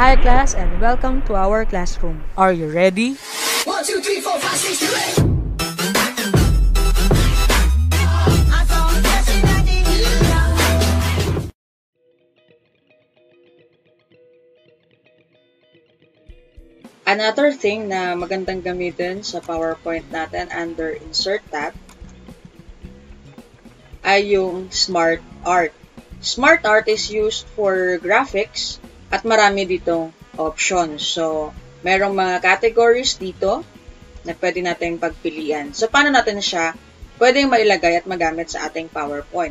Hi class and welcome to our classroom. Are you ready? 1, 2, 3, 4, 5, 6, 7, 8. Another thing na magandang gamitin sa PowerPoint natin under Insert tab ay yung SmartArt. SmartArt is used for graphics at marami ditong options. So, merong mga categories dito na pwede natin pagpilian. So, paano natin siya pwedeng mailagay at magamit sa ating PowerPoint?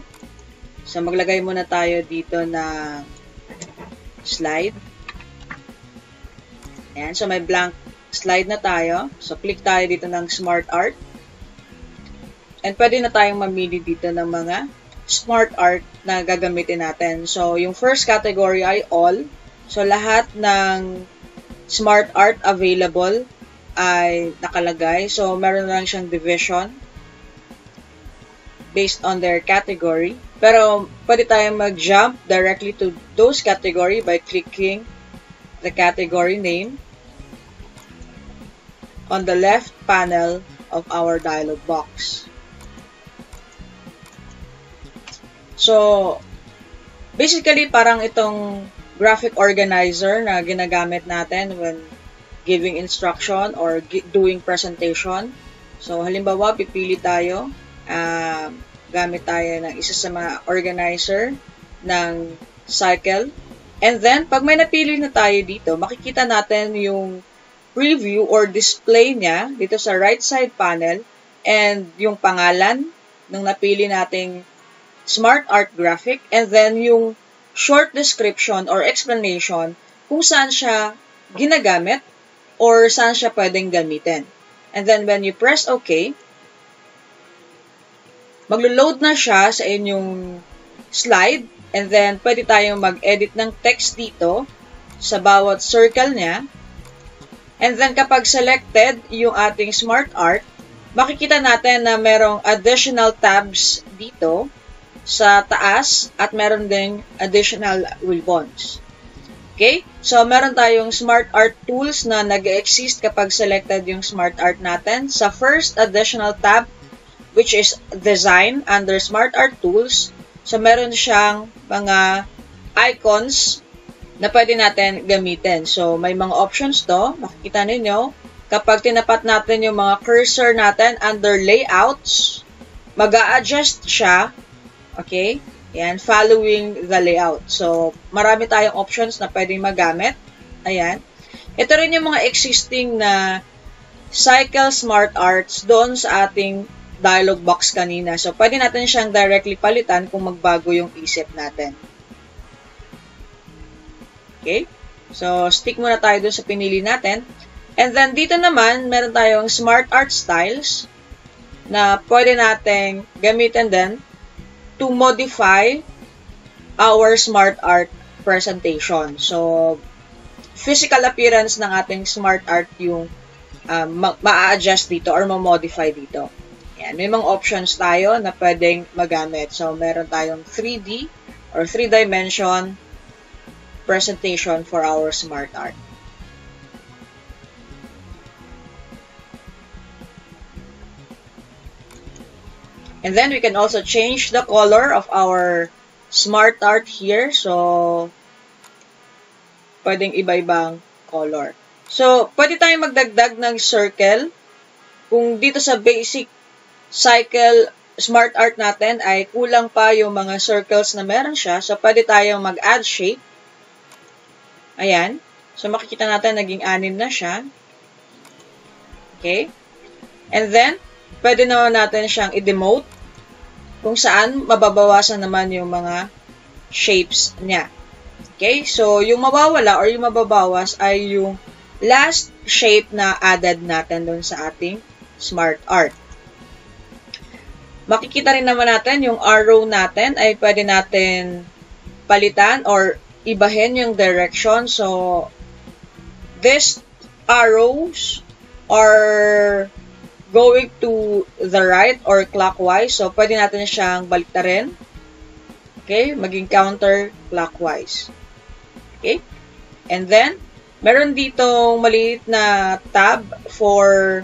So, maglagay muna tayo dito na slide. Ayan, so may blank slide na tayo. So, click tayo dito ng SmartArt. And pwede na tayong mamili dito ng mga SmartArt na gagamitin natin. So, yung first category ay all. So, lahat ng SmartArt available ay nakalagay. So, meron lang siyang division based on their category. Pero, pwede tayong mag-jump directly to those category by clicking the category name on the left panel of our dialog box. So, basically, parang itong graphic organizer na ginagamit natin when giving instruction or doing presentation. So, halimbawa, pipili tayo, gamit tayo ng isa sa mga organizer ng cycle. And then, pag may napili na tayo dito, makikita natin yung preview or display niya dito sa right side panel and yung pangalan ng napili nating SmartArt graphic and then yung short description or explanation kung saan siya ginagamit or saan siya pwedeng gamitin. And then when you press OK, maglo-load na siya sa inyong slide and then pwede tayong mag-edit ng text dito sa bawat circle niya. And then kapag selected yung ating SmartArt, makikita natin na merong additional tabs dito sa taas at meron ding additional ribbons. Okay? So, meron tayong SmartArt tools na nag-exist kapag selected yung SmartArt natin. Sa first additional tab, which is Design under SmartArt tools, so meron siyang mga icons na pwede natin gamitin. So, may mga options to. Makikita ninyo, kapag tinapat natin yung mga cursor natin under layouts, mag-a-adjust siya. Okay? Ayan, following the layout. So, marami tayong options na pwedeng magamit. Ayan. Ito rin yung mga existing na cycle SmartArts doon sa ating dialog box kanina. So, pwede natin siyang directly palitan kung magbago yung isip natin. Okay? So, stick muna tayo dun sa pinili natin. And then, dito naman, meron tayong SmartArt styles na pwede natin gamitin din to modify our SmartArt presentation. So, physical appearance ng ating SmartArt yung ma-adjust dito or ma-modify dito. Yan. May mga options tayo na pwedeng magamit. So, meron tayong 3D or 3-dimension presentation for our SmartArt. And then we can also change the color of our SmartArt here. So, pwedeng iba-ibang color. So, pwede tayong magdagdag ng circle. Kung dito sa basic cycle SmartArt natin ay kulang pa yung mga circles na meron siya. So, pwede tayong mag-add shape. Ayan. So, makikita natin naging 6 na siya. Okay. And then, pwede naman natin siyang i-demote kung saan mababawasan naman yung mga shapes niya. Okay. So, yung mawawala or yung mababawas ay yung last shape na added natin doon sa ating SmartArt. Makikita rin naman natin yung arrow natin ay pwede natin palitan or ibahin yung direction. So, these arrows are going to the right or clockwise. So, pwede natin siyang baliktarin. Okay? Maging counterclockwise. Okay? And then, meron ditong maliit na tab for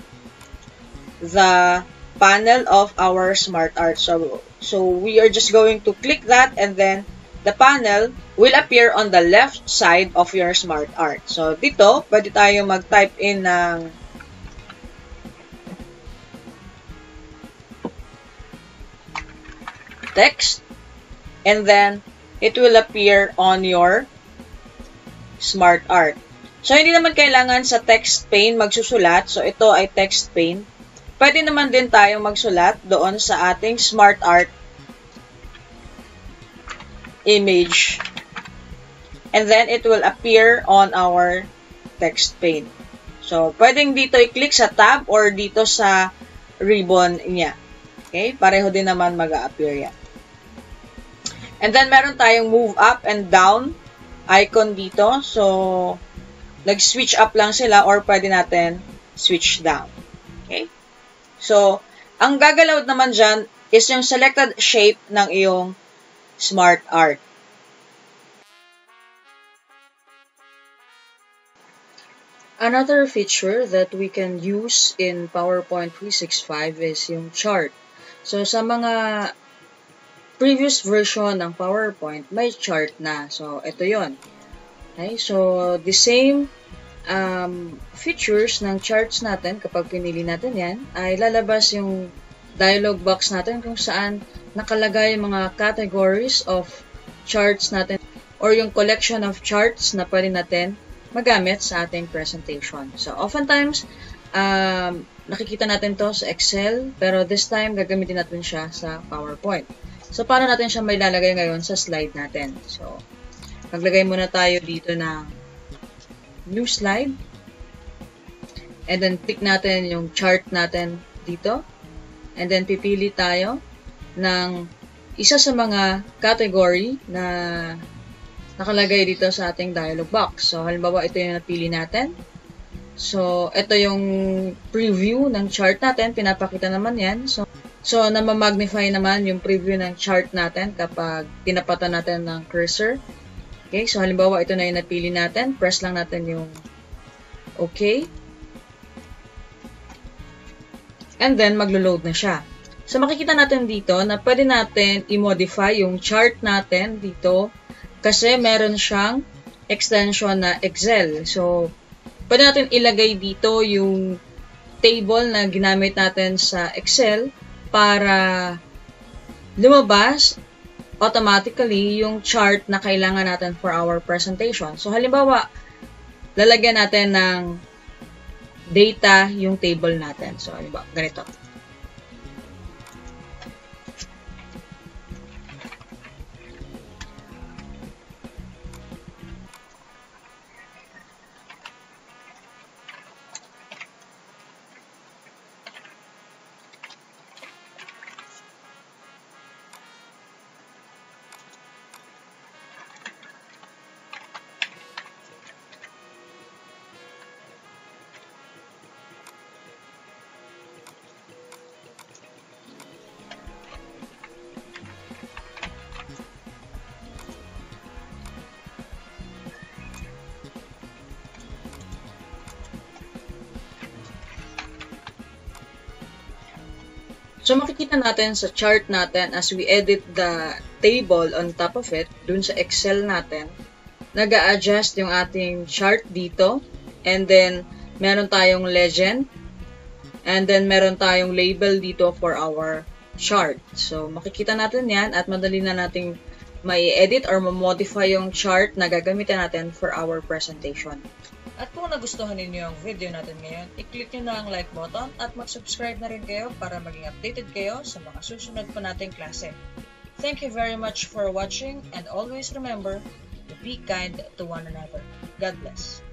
the panel of our SmartArt. So we are just going to click that, and then the panel will appear on the left side of your SmartArt. So dito, pwede tayo mag-type in ng text, and then it will appear on your SmartArt. So, hindi naman kailangan sa text pane magsusulat. So, ito ay text pane. Pwede naman din tayong magsulat doon sa ating SmartArt image. And then, it will appear on our text pane. So, pwedeng dito i-click sa tab or dito sa ribbon niya. Okay? Pareho din naman mag-a-appear yan. And then, meron tayong move up and down icon dito. So, nag-switch up lang sila or pwede natin switch down. Okay? So, ang gagalaw naman dyan is yung selected shape ng iyong SmartArt. Another feature that we can use in PowerPoint 365 is yung chart. So, sa mga previous version ng PowerPoint, may chart na. So, ito yon. Okay, so the same features ng charts natin, kapag pinili natin yan, ay lalabas yung dialog box natin kung saan nakalagay yung mga categories of charts natin or yung collection of charts na pwede natin magamit sa ating presentation. So, oftentimes, nakikita natin to sa Excel, pero this time, gagamitin natin siya sa PowerPoint. So, paano natin siya may lalagay ngayon sa slide natin? So, maglagay muna tayo dito ng new slide. And then, click natin yung chart natin dito. And then, pipili tayo ng isa sa mga category na nakalagay dito sa ating dialog box. So, halimbawa, ito yung napili natin. So, ito yung preview ng chart natin. Pinapakita naman yan. So, namamagnify naman yung preview ng chart natin kapag tinapatan natin ng cursor. Okay, so halimbawa ito na yung napili natin. Press lang natin yung OK. And then, maglo-load na siya. So, makikita natin dito na pwede natin i-modify yung chart natin dito kasi meron siyang extension na Excel. So, pwede natin ilagay dito yung table na ginamit natin sa Excel para lumabas automatically yung chart na kailangan natin for our presentation. So, halimbawa, lalagyan natin ng data yung table natin. So, halimbawa, ganito. So, makikita natin sa chart natin as we edit the table on top of it, dun sa Excel natin, nag-a-adjust yung ating chart dito. And then, meron tayong legend. And then, meron tayong label dito for our chart. So, makikita natin yan at madali na nating mai-edit or ma-modify yung chart na gagamitin natin for our presentation. At kung nagustuhan ninyo yung video natin ngayon, i-click nyo na ang like button at mag-subscribe na rin kayo para maging updated kayo sa mga susunod pa nating klase. Thank you very much for watching and always remember to be kind to one another. God bless.